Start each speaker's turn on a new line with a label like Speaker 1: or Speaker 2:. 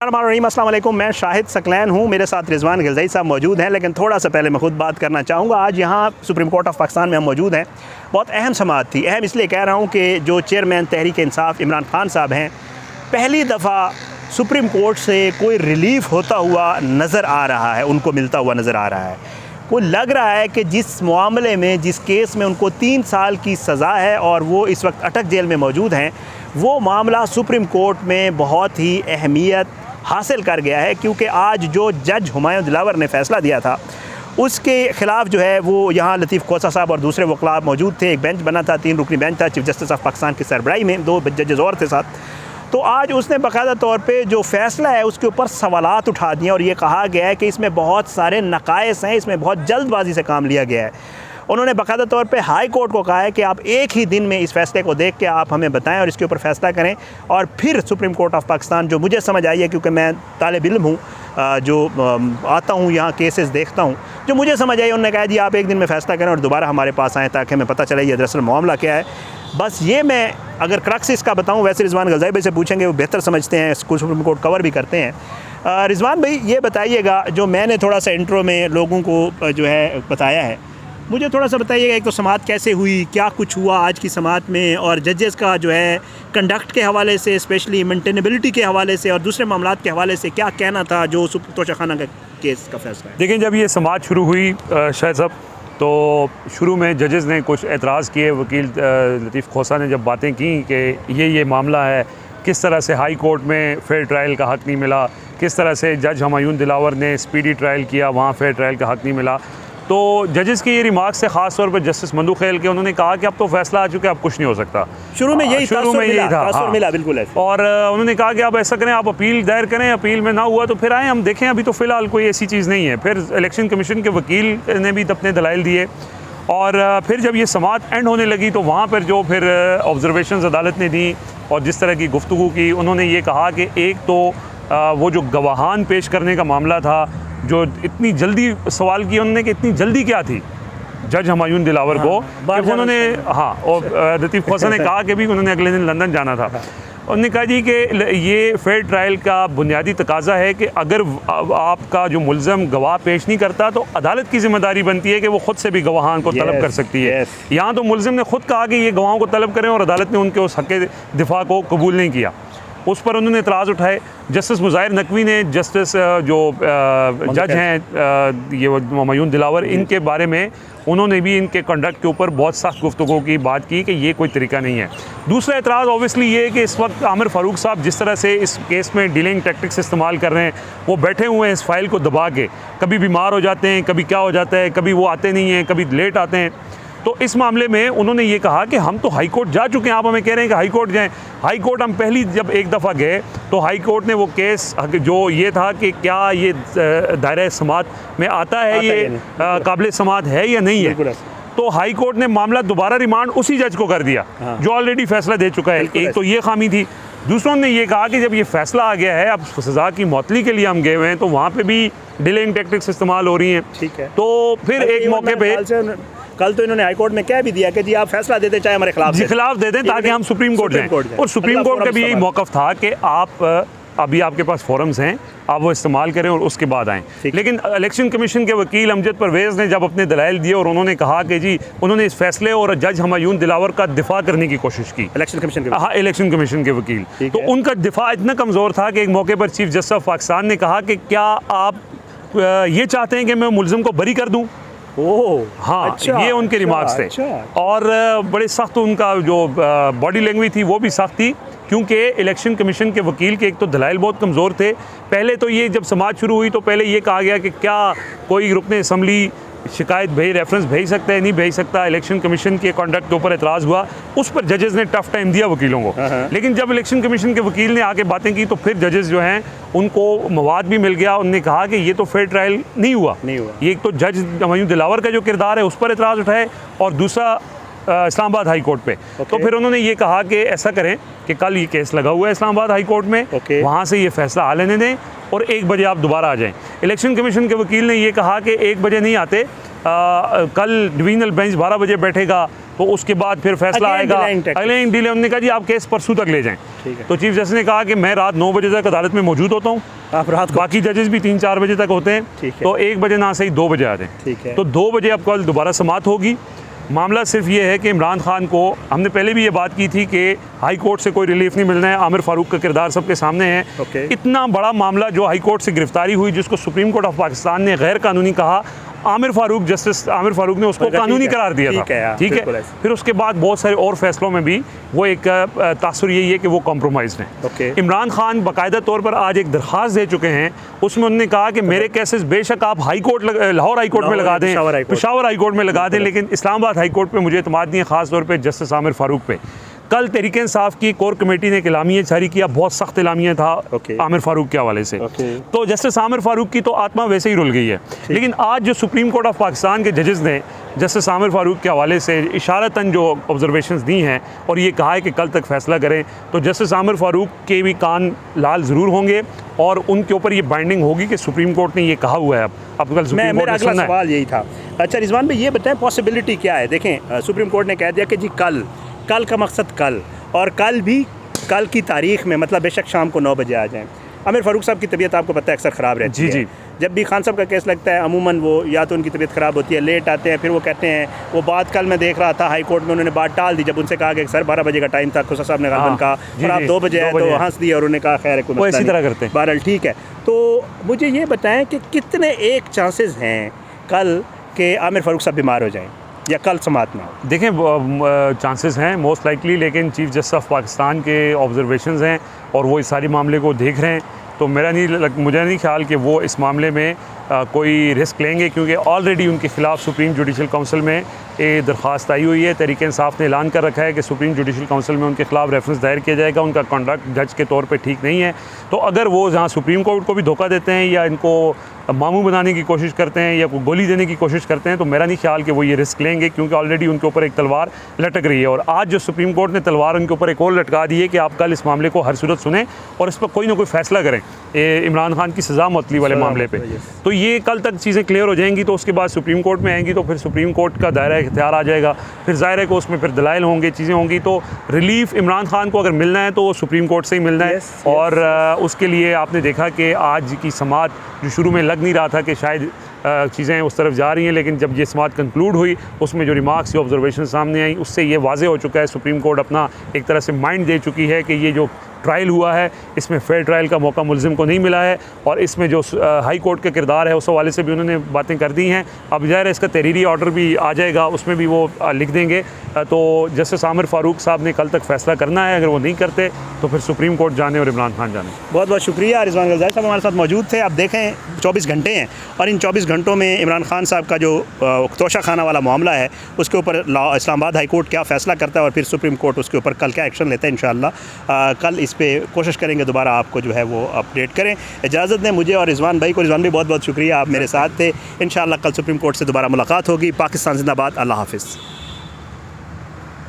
Speaker 1: अस्सलाम वालेकुम, मैं शाहिद सकलैन हूँ। मेरे साथ रिजवान गिलज़ई साहब मौजूद हैं, लेकिन थोड़ा सा पहले मैं ख़ुद बात करना चाहूँगा। आज यहाँ सुप्रीम कोर्ट ऑफ पाकिस्तान में हम मौजूद हैं। बहुत अहम समाअत थी। अहम इसलिए कह रहा हूँ कि जो चेयरमैन तहरीक इंसाफ इमरान खान साहब हैं, पहली दफ़ा सुप्रीम कोर्ट से कोई रिलीफ़ होता हुआ नज़र आ रहा है, उनको मिलता हुआ नज़र आ रहा है। को लग रहा है कि जिस मामले में, जिस केस में उनको 3 साल की सज़ा है और वो इस वक्त अटक जेल में मौजूद हैं, वो मामला सुप्रीम कोर्ट में बहुत ही अहमियत हासिल कर गया है, क्योंकि आज जो जज हुमायूं दिलावर ने फ़ैसला दिया था उसके ख़िलाफ़ जो है वो यहाँ लतीफ़ खोसा साहब और दूसरे वकील मौजूद थे। एक बेंच बना था, 3 रुकनी बेंच था चीफ जस्टिस ऑफ पाकिस्तान की सरबराही में, 2 जजेस और थे साथ। तो आज उसने बाकायदा तौर पे जो फ़ैसला है उसके ऊपर सवालात उठा दिए और ये कहा गया है कि इसमें बहुत सारे नकाइस हैं, इसमें बहुत जल्दबाजी से काम लिया गया है। उन्होंने बाकायदा तौर पे हाई कोर्ट को कहा है कि आप एक ही दिन में इस फ़ैसले को देख के आप हमें बताएं और इसके ऊपर फ़ैसला करें। और फिर सुप्रीम कोर्ट ऑफ पाकिस्तान, जो मुझे समझ आई है क्योंकि मैं तालिब इल्म हूँ, जो आता हूँ यहाँ केसेस देखता हूँ, जो मुझे समझ आई, उन्होंने कहा जी आप एक दिन में फ़ैसला करें और दोबारा हमारे पास आएँ ताकि हमें पता चले ये दरअसल मामला क्या है। बस ये मैं अगर क्रक्स इसका बताऊँ, वैसे रिजवान गिलज़ई भाई से पूछेंगे, वो बेहतर समझते हैं, सुप्रीम कोर्ट कवर भी करते हैं। रिजवान भाई ये बताइएगा, जो मैंने थोड़ा सा इंट्रो में लोगों को जो है बताया है, मुझे थोड़ा सा बताइएगा एक तो समाअत कैसे हुई, क्या कुछ हुआ आज की समाअत में, और जजेस का जो है कंडक्ट के हवाले से, स्पेशली मेंटेनेबिलिटी के हवाले से और दूसरे मामलात के हवाले से क्या कहना था जो तोशाखाना का केस का फैसला है।
Speaker 2: देखिए, जब ये समाअत शुरू हुई शायद साहब, तो शुरू में जजेस ने कुछ एतराज़ किए। वकील लतीफ़ खोसा ने जब बातें की कि ये मामला है, किस तरह से हाई कोर्ट में फ़ेयर ट्रायल का हक़ नहीं मिला, किस तरह से जज हुमायूं दिलावर ने स्पीडी ट्रायल किया, वहाँ फ़ेयर ट्रायल का हक़ नहीं मिला। तो जजेस के ये रिमार्क्स से ख़ास तौर पर जस्टिस मंदू खेल के, उन्होंने कहा कि अब तो फ़ैसला आ चुका है, अब कुछ नहीं हो सकता।
Speaker 1: शुरू में यही था,
Speaker 2: हाँ।
Speaker 1: मिला बिल्कुल।
Speaker 2: और उन्होंने कहा कि आप ऐसा करें, आप अपील दायर करें, अपील में ना हुआ तो फिर आएँ हम देखें, अभी तो फ़िलहाल कोई ऐसी चीज़ नहीं है। फिर इलेक्शन कमीशन के वकील ने भी अपने दलाइल दिए और फिर जब ये समाअत एंड होने लगी तो वहाँ पर जो फिर ऑब्जर्वेशंस अदालत ने दी और जिस तरह की गुफ्तगू की, उन्होंने ये कहा कि एक तो वो जो गवाहान पेश करने का मामला था, जो इतनी जल्दी सवाल किया उन्होंने कि इतनी जल्दी क्या थी जज हुमायूं दिलावर को, कि उन्होंने और लतीफ़ खोसा ने कहा कि भी उन्होंने अगले दिन लंदन जाना था। उन्होंने कहा जी कि ये फ़ेयर ट्रायल का बुनियादी तकाजा है कि अगर आपका जो मुल्ज़म गवाह पेश नहीं करता तो अदालत की ज़िम्मेदारी बनती है कि वो ख़ुद से भी गवाहान को तलब कर सकती है। यहाँ तो मुल्ज़िम ने ख़ुद कहा कि ये गवाहों को तलब करें और अदालत ने उनके उस हक़ दिफा को कबूल नहीं किया। उस पर उन्होंने एतराज़ उठाए। जस्टिस मुज़ाहिर नकवी ने, जस्टिस जो जज हैं ये हुमायूं दिलावर, इनके बारे में उन्होंने भी इनके कंडक्ट के ऊपर बहुत सख्त गुफ्तगू की बात की कि ये कोई तरीका नहीं है। दूसरा एतराज़ ऑब्वियसली ये है कि इस वक्त आमिर फ़ारूक साहब जिस तरह से इस केस में डीलिंग टैक्टिक्स इस्तेमाल कर रहे हैं, वो बैठे हुए हैं इस फाइल को दबा के, कभी बीमार हो जाते हैं, कभी क्या हो जाता है, कभी वो आते नहीं हैं, कभी लेट आते हैं। तो इस मामले में उन्होंने ये कहा कि हम तो हाई कोर्ट जा चुके हैं, आप हमें कह रहे हैं कि हाई कोर्ट जाएं। हाई कोर्ट हम पहली जब एक दफ़ा गए तो हाई कोर्ट ने वो केस जो ये था कि क्या ये दायरे समाअत में आता है, ये काबिल समाअत है या नहीं है, तो हाई कोर्ट ने मामला दोबारा रिमांड उसी जज को कर दिया जो ऑलरेडी फैसला दे चुका है। एक तो ये खामी थी। दूसरों ने ये कहा कि जब ये फैसला आ गया है, अब सज़ा की मौतली के लिए हम गए हुए हैं, तो वहाँ पर भी डिलेइंग टैक्टिक्स इस्तेमाल हो रही हैं।
Speaker 1: ठीक है।
Speaker 2: तो फिर एक मौके पर
Speaker 1: कल तो इन्होंने हाई कोर्ट में कह भी दिया कि जी आप फैसला दे दें चाहे हमारे खिलाफ
Speaker 2: दे दें ताकि हम सुप्रीम कोर्ट जाएं। और सुप्रीम कोर्ट का भी यही मौक़िफ़ था कि आप अभी आपके पास फोरम्स हैं, आप वो इस्तेमाल करें और उसके बाद आएँ। लेकिन इलेक्शन कमीशन के वकील अमजद परवेज़ ने जब अपने दलाइल दिए और उन्होंने कहा कि जी उन्होंने इस फैसले और जज हुमायूं दिलावर का दिफा करने की कोशिश की,
Speaker 1: इलेक्शन कमीशन के,
Speaker 2: हाँ, इलेक्शन कमीशन के वकील, तो उनका दिफा इतना कमज़ोर था कि एक मौके पर चीफ जस्टिस ऑफ पाकिस्तान ने कहा कि क्या आप ये चाहते हैं कि मैं मुल्ज़िम को बरी कर दूँ। हाँ,
Speaker 1: अच्छा,
Speaker 2: ये उनके रिमार्क्स थे। और बड़े सख्त उनका जो बॉडी लैंग्वेज थी वो भी सख्त थी, क्योंकि इलेक्शन कमीशन के वकील के एक तो दलाइल बहुत कमज़ोर थे। पहले तो ये जब समाअत शुरू हुई तो पहले ये कहा गया कि क्या कोई रुकने असम्बली शिकायत रेफरेंस भेज सकता है, नहीं भेज सकता। इलेक्शन कमीशन के कॉन्डक्ट के ऊपर एतराज़ हुआ, उस पर जजेस ने टफ टाइम दिया वकीलों को। लेकिन जब इलेक्शन कमीशन के वकील ने आके बातें की तो फिर जजेस जो हैं उनको मवाद भी मिल गया। उन्होंने कहा कि ये तो फेयर ट्रायल नहीं हुआ। ये एक तो जज हुमायूं दिलावर का जो किरदार है उस पर एतराज़ उठाए और दूसरा इस्लामाबाद हाई कोर्ट पे। तो फिर उन्होंने ये कहा कि ऐसा करें कि कल ये केस लगा हुआ है इस्लामाबाद हाई कोर्ट में, वहाँ से ये फैसला आ लेने दें और 1 बजे आप दोबारा आ जाएं। इलेक्शन कमीशन के वकील ने ये कहा कि 1 बजे नहीं आते, कल डिवीजनल बेंच 12 बजे बैठेगा तो उसके बाद फिर फैसला आएगा। अगले डिले उन्होंने कहा जी आप केस परसों तक ले जाएं। तो चीफ जस्टिस ने कहा कि मैं रात 9 बजे तक अदालत में मौजूद होता हूँ,
Speaker 1: आप रात को,
Speaker 2: बाकी जजेस भी 3-4 बजे तक होते हैं, तो 1 बजे ना सही 2 बजे आ जाएं। तो 2 बजे अब कल दोबारा समाअत होगी। मामला सिर्फ ये है कि इमरान खान को, हमने पहले भी ये बात की थी कि हाई कोर्ट से कोई रिलीफ नहीं मिलना है, आमिर फारूक का किरदार सबके सामने है। इतना बड़ा मामला जो हाई कोर्ट से गिरफ्तारी हुई, जिसको सुप्रीम कोर्ट ऑफ पाकिस्तान ने गैर कानूनी कहा, जस्टिस आमिर फारूक ने उसको कानूनी करार दिया था। ठीक है, फिर उसके बाद बहुत सारे और फैसलों में भी वो एक तासुर यही है कि वो कॉम्प्रोमाइज़ हैं। इमरान खान बाकायदा तौर पर आज एक दरख्वास्त दे चुके हैं, उसमें उन्होंने कहा कि मेरे केसेस बेशक आप लाहौर हाई कोर्ट में लगा दें, पेशावर हाई कोर्ट में लगा दें, लेकिन इस्लामाबाद हाई कोर्ट पर मुझे एतमाद नहीं है, ख़ास तौर पर जस्टिस आमिर फारूक पे। कल तहरीक इंसाफ की कोर कमेटी ने एक एलामिया जारी किया, बहुत सख्त एलामिया था आमिर फारूक के हवाले से। तो जस्टिस आमिर फारूक की तो आत्मा वैसे ही रुल गई है, लेकिन आज जो सुप्रीम कोर्ट ऑफ पाकिस्तान के जजेस ने जस्टिस आमिर फारूक के हवाले से इशारतन जो ऑब्जर्वेशंस दी हैं और ये कहा है कि कल तक फैसला करें, तो जस्टिस आमिर फारूक के भी कान लाल ज़रूर होंगे और उनके ऊपर ये बाइंडिंग होगी कि सुप्रीम कोर्ट ने ये कहा हुआ है। अब कल सुप्रीम कोर्ट ने सुना है।
Speaker 1: सवाल यही था। अच्छा रिजवान भाई, ये बताएं पॉसिबिलिटी क्या है? देखें, सुप्रीम कोर्ट ने कह दिया कि जी कल का मकसद कल, और कल भी कल की तारीख में, मतलब बेशक शाम को 9 बजे आ जाएं। आमिर फारूक साहब की तबीयत आपको पता है अक्सर ख़राब रहती है। जब भी खान साहब का केस लगता है अमूमन वो या तो उनकी तबीयत ख़राब होती है, लेट आते हैं, फिर वो कहते हैं, वो बात कल मैं देख रहा था हाई कोर्ट में, उन्होंने बात टाल दी जब उनसे कहा कि सर 12 बजे का टाइम था, खुसा साहब ने कहा और आप 2 बजे आए तो हंस दिया और उन्होंने कहा खैर है,
Speaker 2: वो इसी तरह करते हैं।
Speaker 1: बहरहाल ठीक है। तो मुझे ये बताएं कि कितने एक चांसेस हैं कल के आमिर फारूक साहब बीमार हो जाएँ या कल समाअत में हो?
Speaker 2: देखें, चांसेस हैं मोस्ट लाइकली, लेकिन चीफ जस्टिस ऑफ पाकिस्तान के ऑब्जर्वेशंस हैं और वो इस सारी मामले को देख रहे हैं, तो मुझे नहीं ख्याल कि वो इस मामले में कोई रिस्क लेंगे, क्योंकि ऑलरेडी उनके ख़िलाफ़ सुप्रीम जुडिशल काउंसिल में एक दरख्वास्त आई हुई है। तहरीक इंसाफ ने ऐलान कर रखा है कि सुप्रीम जुडिशल काउंसिल में उनके खिलाफ रेफरेंस दायर किया जाएगा, उनका कंडक्ट जज के तौर पे ठीक नहीं है। तो अगर वो जहाँ सुप्रीम कोर्ट को भी धोखा देते हैं या इनको मामू बनाने की कोशिश करते हैं या गोली देने की कोशिश करते हैं, तो मेरा नहीं ख्याल कि वो ये रिस्क लेंगे, क्योंकि ऑलरेडी उनके ऊपर एक तलवार लटक रही है। और आज जो सुप्रीम कोर्ट ने तलवार उनके ऊपर एक और लटका दी है कि आप कल इस मामले को हर सूरत सुने और इस पर कोई ना कोई फैसला करें इमरान खान की सज़ा मुअत्तली वाले मामले पे। तो ये कल तक चीज़ें क्लियर हो जाएंगी, तो उसके बाद सुप्रीम कोर्ट में आएंगी, तो फिर सुप्रीम कोर्ट का दायरा इख्तियार आ जाएगा। फिर ज़ाहिर है कि उसमें फिर दलाइल होंगे, चीज़ें होंगी। तो रिलीफ इमरान खान को अगर मिलना है तो वो सुप्रीम कोर्ट से ही मिलना है। और उसके लिए आपने देखा कि आज की समाअत जो शुरू में लग नहीं रहा था कि शायद चीज़ें उस तरफ जा रही हैं, लेकिन जब ये समाअत कंक्लूड हुई उसमें जो रिमार्क्स या ऑब्जर्वेशन सामने आई, उससे ये वाज़े हो चुका है सुप्रीम कोर्ट अपना एक तरह से माइंड दे चुकी है कि ये जो ट्रायल हुआ है इसमें फेयर ट्रायल का मौका मुलजिम को नहीं मिला है। और इसमें जो हाई कोर्ट का किरदार है उस हवाले से भी उन्होंने बातें कर दी हैं। अब ज़ाहिर है इसका तहरीरी ऑर्डर भी आ जाएगा, उसमें भी वो लिख देंगे। तो जस्टिस आमिर फारूक साहब ने कल तक फैसला करना है, अगर वो नहीं करते तो फिर सुप्रीम कोर्ट जाने और इमरान खान जाने।
Speaker 1: बहुत बहुत शुक्रिया। रिजवान ग़िलज़ाई साहब हमारे साथ मौजूद थे। अब देखें 24 घंटे हैं और इन 24 घंटों में इमरान खान साहब का जो तोशा खाना वाला मामला है उसके ऊपर इस्लामाबाद हाई कोर्ट क्या फ़ैसला करता है और फिर सुप्रीम कोर्ट उसके ऊपर कल क्या एक्शन लेता है। इंशाअल्लाह कल इस पर कोशिश करेंगे दोबारा आपको जो है वो अपडेट करें। इजाज़त दें मुझे और रिजवान भाई को। रिजवान भाई बहुत बहुत शुक्रिया, आप मेरे साथ थे। इंशाअल्लाह कल सुप्रीम कोर्ट से दोबारा मुलाकात होगी। पाकिस्तान जिंदाबाद। अल्लाह हाफ़िज़।